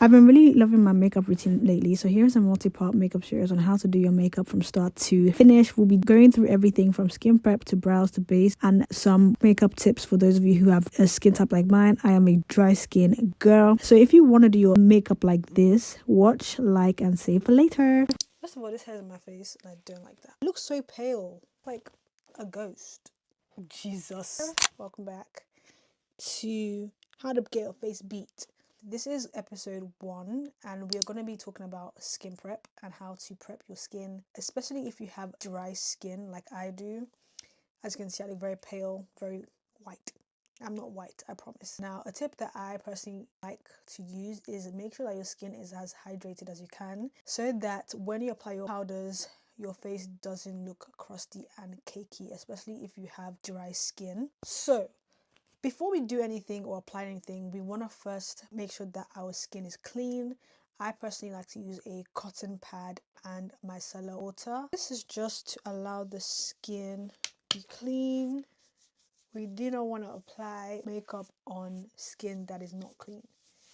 I've been really loving my makeup routine lately, so here's a multi-part makeup series on how to do your makeup from start to finish. We'll be going through everything from skin prep to brows to base and some makeup tips for those of you who have a skin type like mine. I am a dry skin girl, so if you want to do your makeup like this, watch, like, and save for later. First of all, this hair's in my face and I don't like that. It looks so pale, like a ghost. Jesus. Welcome back to how to get your face beat. This is episode 1 and we are going to be talking about skin prep and how to prep your skin, especially if you have dry skin like I do. As you can see, I look very pale, very white. I'm not white, I promise. Now, a tip that I personally like to use is make sure that your skin is as hydrated as you can, so that when you apply your powders, your face doesn't look crusty and cakey, especially if you have dry skin. So before we do anything or apply anything, we want to first make sure that our skin is clean. I personally like to use a cotton pad and micellar water. This is just to allow the skin to be clean. We do not want to apply makeup on skin that is not clean.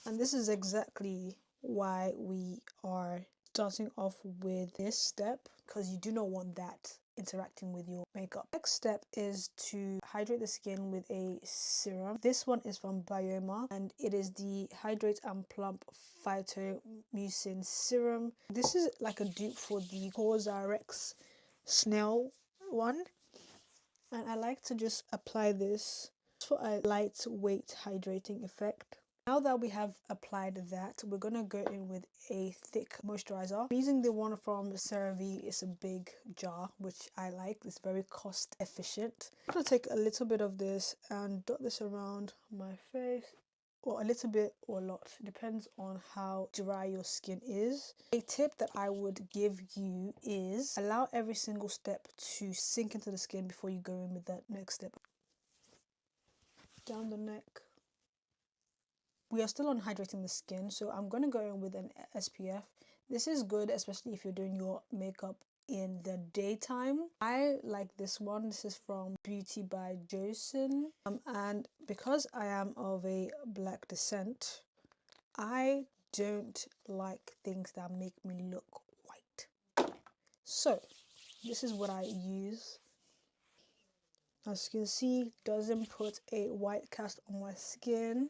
And this is exactly why we are starting off with this step, because you do not want that interacting with your makeup. Next step is to hydrate the skin with a serum. This one is from Bioma and it is the Hydrate and Plump Phytomucin Serum. This is like a dupe for the COSRX Snail one, and I like to just apply this for a lightweight hydrating effect. Now that we have applied that, we're going to go in with a thick moisturizer. I'm using the one from CeraVe. It's a big jar, which I like. It's very cost efficient. I'm going to take a little bit of this and dot this around my face, or a little bit or a lot, depends on how dry your skin is. A tip that I would give you is allow every single step to sink into the skin before you go in with that next step. Down the neck. We are still on hydrating the skin, so I'm going to go in with an SPF. This is good, especially if you're doing your makeup in the daytime. I like this one. This is from Beauty by Joseon. And because I am of a black descent, I don't like things that make me look white. So this is what I use. As you can see, doesn't put a white cast on my skin.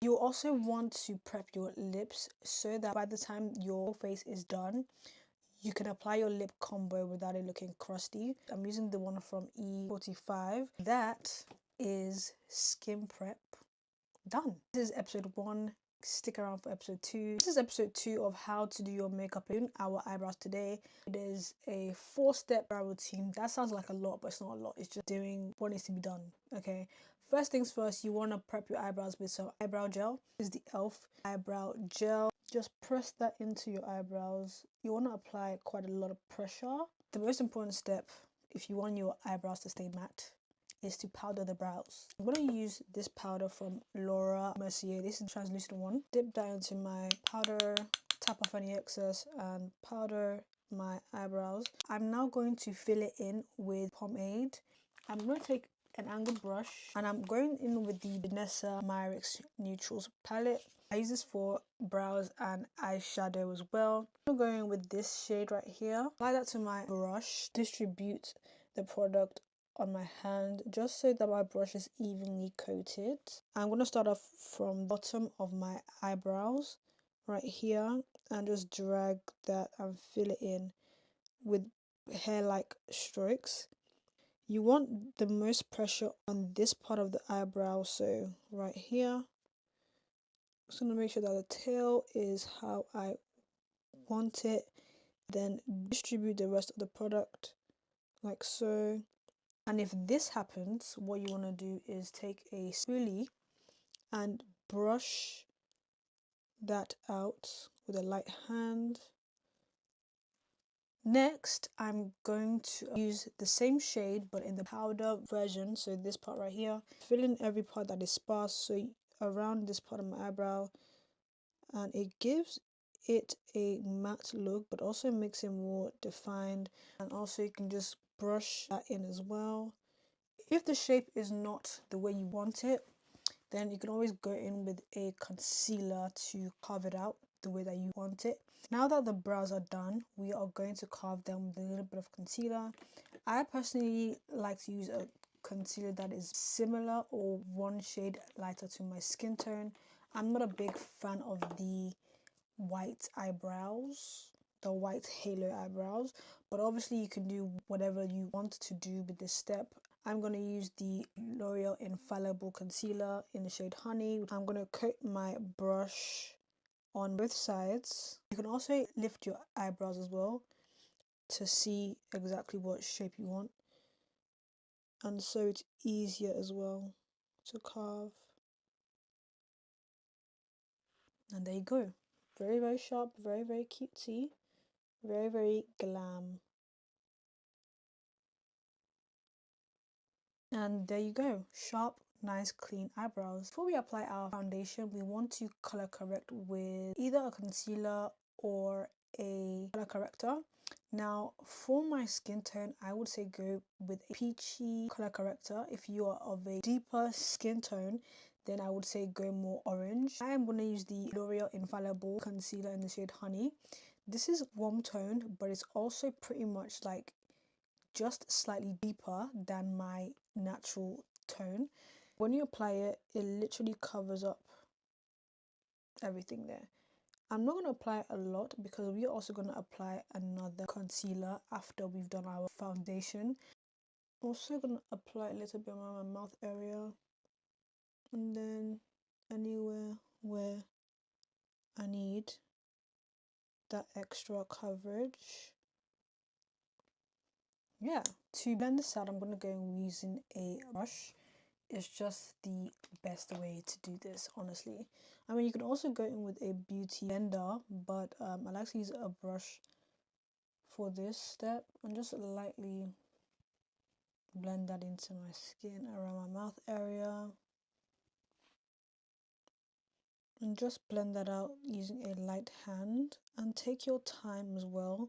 You also want to prep your lips so that by the time your face is done, you can apply your lip combo without it looking crusty. I'm using the one from E45. That is skin prep done. This is episode 1. Stick around for episode 2. This is episode 2 of how to do your makeup in our eyebrows today. It is a 4-step brow routine. That sounds like a lot, but it's not a lot. It's just doing what needs to be done, okay? First things first, you want to prep your eyebrows with some eyebrow gel. This is the e.l.f. eyebrow gel. Just press that into your eyebrows. You want to apply quite a lot of pressure. The most important step, if you want your eyebrows to stay matte, is to powder the brows. I'm going to use this powder from Laura Mercier. This is the translucent one. Dip that into my powder, tap off any excess, and powder my eyebrows. I'm now going to fill it in with pomade. I'm going to take an angled brush and I'm going in with the Vanessa Myrix Neutrals palette. I use this for brows and eyeshadow as well. I'm going with this shade right here. Apply that to my brush. Distribute the product on my hand just so that my brush is evenly coated. I'm going to start off from bottom of my eyebrows right here and just drag that and fill it in with hair-like strokes. You want the most pressure on this part of the eyebrow, so right here. Just going to make sure that the tail is how I want it. Then distribute the rest of the product like so. And if this happens, what you want to do is take a spoolie and brush that out with a light hand. Next, I'm going to use the same shade but in the powder version, so this part right here. Fill in every part that is sparse, so around this part of my eyebrow, and it gives it a matte look but also makes it more defined. And also you can just brush that in as well. If the shape is not the way you want it, then you can always go in with a concealer to carve it out. the way that you want it. Now that the brows are done, we are going to carve them with a little bit of concealer. I personally like to use a concealer that is similar or one shade lighter to my skin tone. I'm not a big fan of the white eyebrows, the white halo eyebrows, but obviously you can do whatever you want to do with this step. I'm going to use the L'Oreal Infallible Concealer in the shade Honey. I'm going to coat my brush on both sides. You can also lift your eyebrows as well to see exactly what shape you want, and so it's easier as well to carve. And there you go. Very, very sharp, very, very cutesy, very, very glam. And there you go, sharp, nice, clean eyebrows. Before we apply our foundation, we want to color correct with either a concealer or a color corrector. Now, for my skin tone, I would say go with a peachy color corrector. If you are of a deeper skin tone, then I would say go more orange. I am going to use the L'Oreal Infallible Concealer in the shade Honey. This is warm toned, but it's also pretty much like just slightly deeper than my natural tone. When you apply it, it literally covers up everything there. I'm not going to apply a lot because we're also going to apply another concealer after we've done our foundation. Also going to apply a little bit around my mouth area, and then anywhere where I need that extra coverage. Yeah, to blend this out, I'm going to go using a brush. It's just the best way to do this, honestly. I mean, you can also go in with a beauty blender, but I like to use a brush for this step and just lightly blend that into my skin around my mouth area. And just blend that out using a light hand, and take your time as well.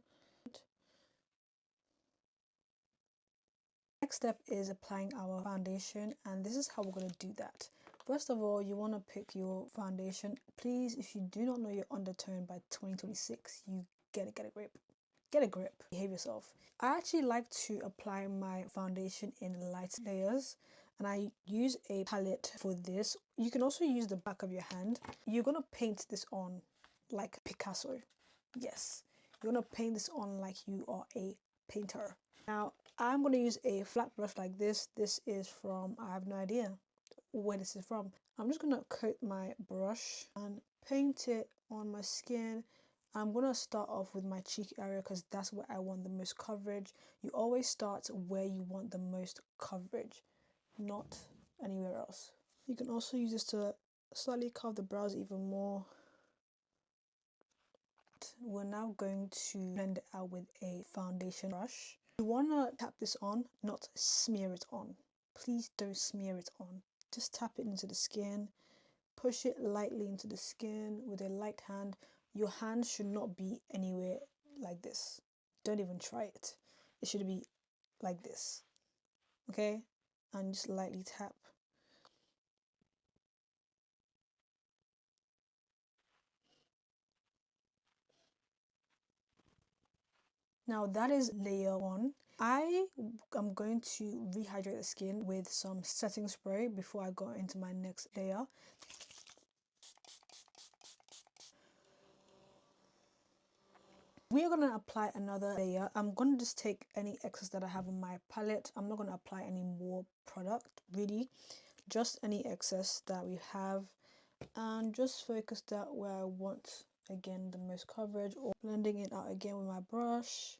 Next step is applying our foundation, and this is how we're going to do that. First of all, you want to pick your foundation. Please, if you do not know your undertone by 2026, you get a grip. Get a grip. Behave yourself. I actually like to apply my foundation in light layers, and I use a palette for this. You can also use the back of your hand. You're going to paint this on like Picasso. Yes, you're going to paint this on like you are a painter. Now, I'm going to use a flat brush like this. This is from, I have no idea where this is from. I'm just going to coat my brush and paint it on my skin. I'm going to start off with my cheek area because that's where I want the most coverage. You always start where you want the most coverage, not anywhere else. You can also use this to slightly carve the brows even more. We're now going to blend it out with a foundation brush. You want to tap this on, not smear it on. Please don't smear it on. Just tap it into the skin. Push it lightly into the skin with a light hand. Your hand should not be anywhere like this. Don't even try it. It should be like this. Okay? And just lightly tap. Now that is layer 1. I am going to rehydrate the skin with some setting spray before I go into my next layer. We are going to apply another layer. I'm going to just take any excess that I have on my palette. I'm not going to apply any more product, really. Just any excess that we have. And just focus that where I want, again, the most coverage. Or blending it out again with my brush.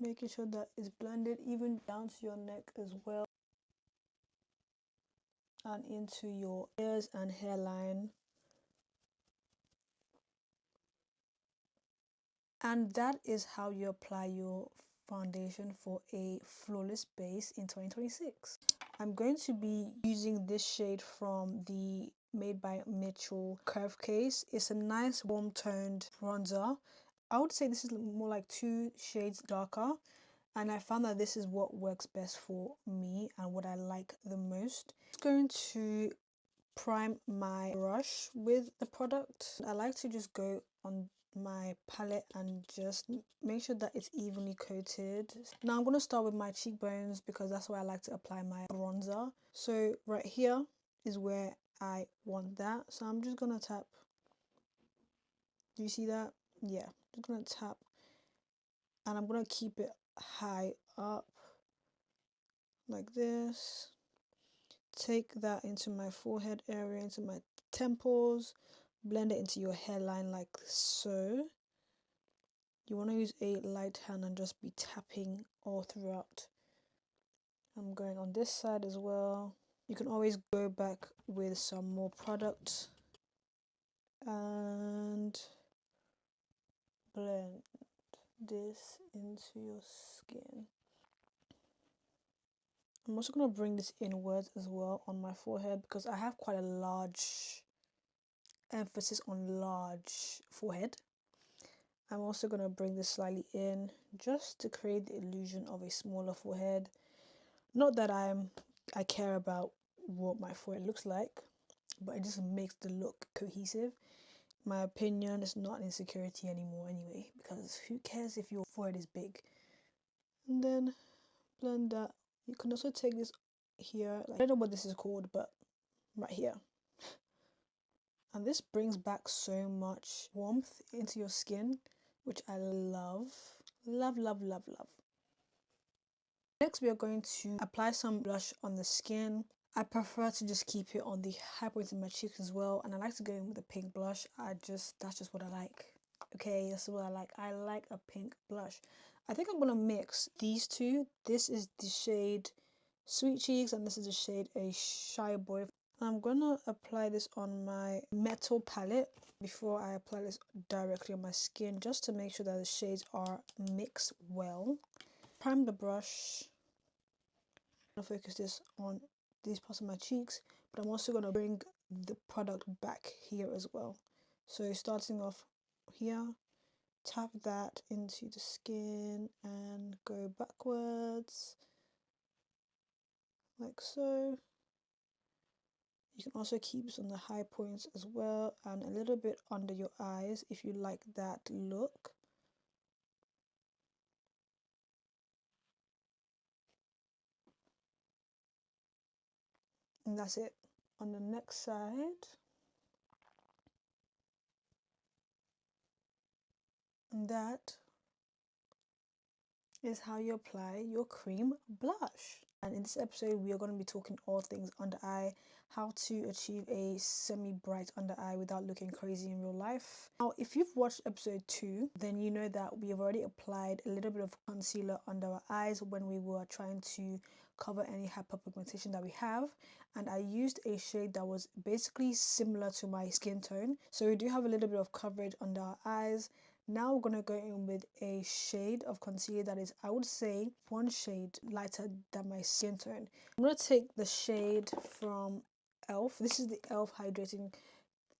Making sure that it's blended even down to your neck as well. And into your ears and hairline. And that is how you apply your foundation for a flawless base in 2026. I'm going to be using this shade from the Made by Mitchell Curve Case. It's a nice warm toned bronzer. I would say this is more like 2 shades darker, and I found that this is what works best for me and what I like the most. I'm going to prime my brush with the product. I like to just go on my palette and just make sure that it's evenly coated. Now I'm going to start with my cheekbones because that's where I like to apply my bronzer. So right here is where I want that. So I'm just going to tap. Do you see that? Yeah, just going to tap and I'm going to keep it high up like this. Take that into my forehead area, into my temples, blend it into your hairline like so. You want to use a light hand and just be tapping all throughout. I'm going on this side as well. You can always go back with some more product and blend this into your skin. I'm also going to bring this inwards as well on my forehead because I have quite a large emphasis on large forehead. I'm also going to bring this slightly in just to create the illusion of a smaller forehead. Not that I care about what my forehead looks like, but it just makes the look cohesive. My opinion is not an insecurity anymore anyway, because who cares if your forehead is big? And then blend that. You can also take this here, like, I don't know what this is called, but right here. And this brings back so much warmth into your skin, which I love. Love, love, love, love. Next, we are going to apply some blush on the skin. I prefer to just keep it on the high points of my cheeks as well, and I like to go in with a pink blush. That's just what I like. Okay, that's what I like. I like a pink blush. I think I'm gonna mix these two. This is the shade Sweet Cheeks, and this is the shade A Shy Boy. I'm gonna apply this on my metal palette before I apply this directly on my skin, just to make sure that the shades are mixed well. Prime the brush. I'm gonna focus this on these parts of my cheeks, but I'm also gonna bring the product back here as well. So starting off here, tap that into the skin and go backwards like so. You can also keep this on the high points as well and a little bit under your eyes if you like that look. And that's it. On the next side, and that is how you apply your cream blush. And in this episode, we are going to be talking all things under eye, how to achieve a semi-bright under eye without looking crazy in real life. Now, if you've watched episode 2, then you know that we have already applied a little bit of concealer under our eyes when we were trying to cover any hyperpigmentation that we have. And I used a shade that was basically similar to my skin tone. So we do have a little bit of coverage under our eyes. Now we're going to go in with a shade of concealer that is, I would say, one shade lighter than my skin tone. I'm going to take the shade from e.l.f. This is the e.l.f. Hydrating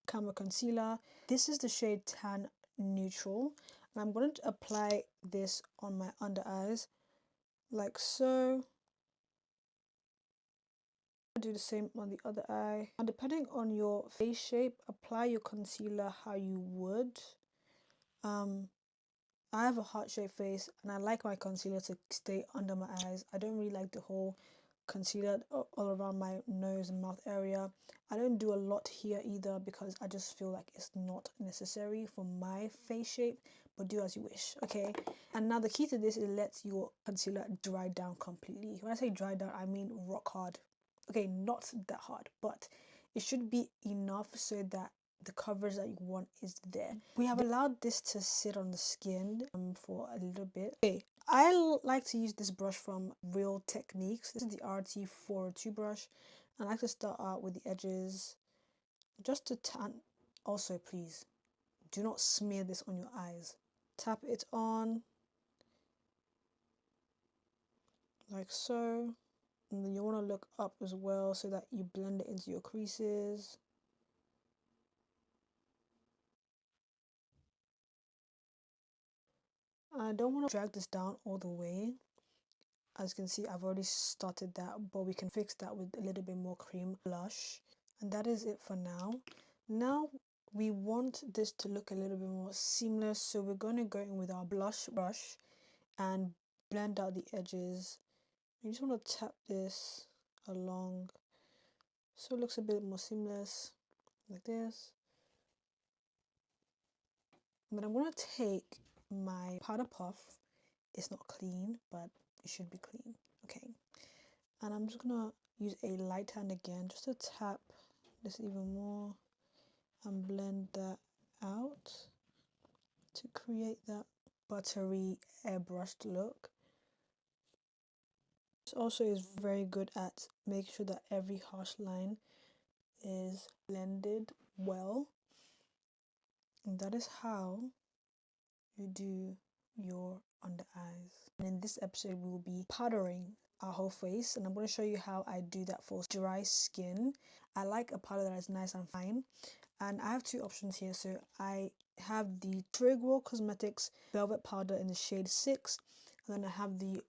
Camera Concealer. This is the shade Tan Neutral. And I'm going to apply this on my under eyes like so. Do the same on the other eye. And depending on your face shape, apply your concealer how you would. I have a heart-shaped face and I like my concealer to stay under my eyes. I don't really like the whole concealer all around my nose and mouth area. I don't do a lot here either because I just feel like it's not necessary for my face shape, but do as you wish, okay? And now the key to this is let your concealer dry down completely. When I say dry down, I mean rock hard. Okay, not that hard, but it should be enough so that the coverage that you want is there. We have allowed this to sit on the skin for a little bit. Okay, I like to use this brush from Real Techniques. This is the RT402 brush. I like to start out with the edges just to tan. Also, please do not smear this on your eyes. Tap it on like so. And then you want to look up as well so that you blend it into your creases. I don't want to drag this down all the way. As you can see, I've already started that, but we can fix that with a little bit more cream blush. And that is it for now. Now we want this to look a little bit more seamless, so we're going to go in with our blush brush and blend out the edges. You just want to tap this along so it looks a bit more seamless, like this. But I'm going to take my powder puff. It's not clean, but it should be clean. Okay, and I'm just going to use a light hand again just to tap this even more and blend that out to create that buttery airbrushed look. This also is very good at making sure that every harsh line is blended well, and that is how you do your under eyes. And in this episode we will be powdering our whole face, and I'm going to show you how I do that for dry skin. I like a powder that is nice and fine, and I have two options here. So I have the Trigwell Cosmetics Velvet Powder in the shade 6, and then I have the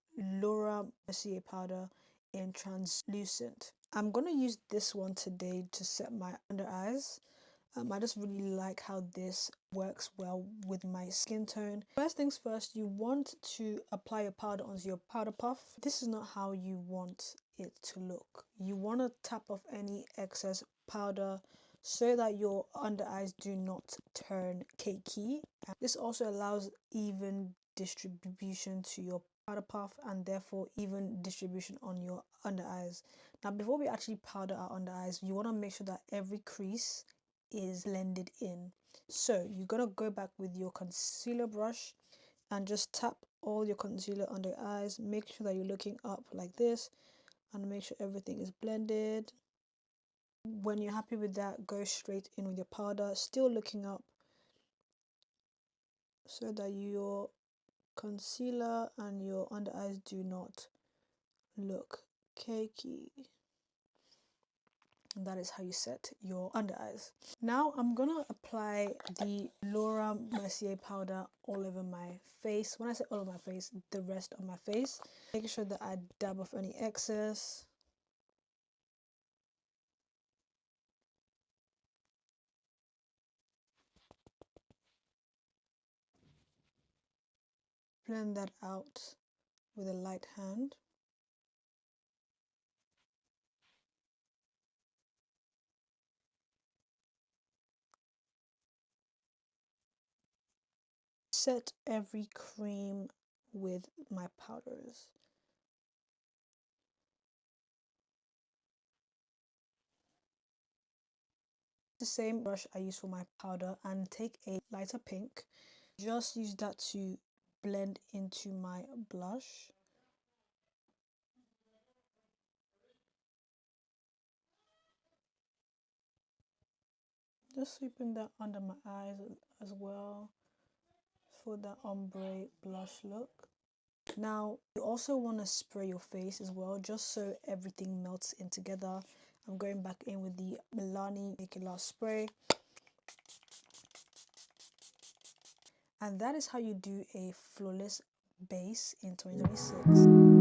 Laura Mercier powder in Translucent. I'm going to use this one today to set my under eyes. I just really like how this works well with my skin tone. First things first, you want to apply your powder onto your powder puff. This is not how you want it to look. You want to tap off any excess powder so that your under eyes do not turn cakey. This also allows even distribution to your powder puff and therefore even distribution on your under eyes. Now before we actually powder our under eyes, you want to make sure that every crease is blended in. So you're gonna go back with your concealer brush and just tap all your concealer under your eyes. Make sure that you're looking up like this and make sure everything is blended. When you're happy with that, go straight in with your powder, still looking up, so that your concealer and your under eyes do not look cakey. And that is how you set your under eyes. Now I'm gonna apply the Laura Mercier powder all over my face. When I say all over my face, the rest of my face. Making sure that I dab off any excess. Blend that out with a light hand. Set every cream with my powders. The same brush I use for my powder, and take a lighter pink. Just use that to blend into my blush. Just sweeping that under my eyes as well for that ombre blush look. Now you also want to spray your face as well, just so everything melts in together. I'm going back in with the Milani Make It Last spray. And that is how you do a flawless base in 2026.